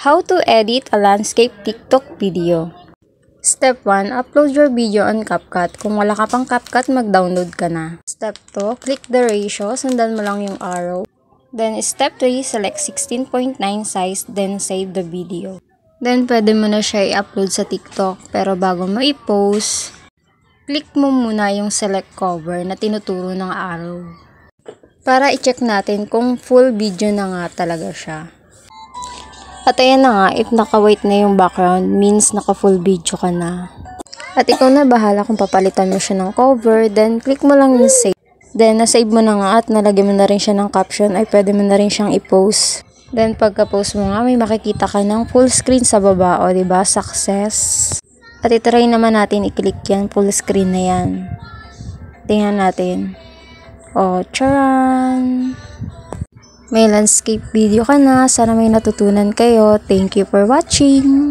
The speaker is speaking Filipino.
How to edit a landscape TikTok video. Step 1, upload your video on CapCut. Kung wala ka pang CapCut, mag-download ka na. Step 2, click the ratio, sundan mo lang yung arrow. Then step 3, select 16:9 size, then save the video. Then pwede mo na siya i-upload sa TikTok, pero bago mo i-post, click mo muna yung select cover na tinuturo ng arrow. Para i-check natin kung full video na nga talaga siya. At ayan na nga, if naka-white na yung background, means naka-full video ka na. At ikaw na bahala kung papalitan mo siya ng cover, then click mo lang yung save. Then, na-save mo na nga at nalagyan mo na rin siya ng caption, ay pwede mo na rin siyang i-post. Then, pagka-post mo nga, may makikita ka ng full screen sa baba, o diba, success. At itry naman natin i-click yan, full screen na yan. Tingnan natin. O, charan! May landscape video ka na. Sana may natutunan kayo. Thank you for watching!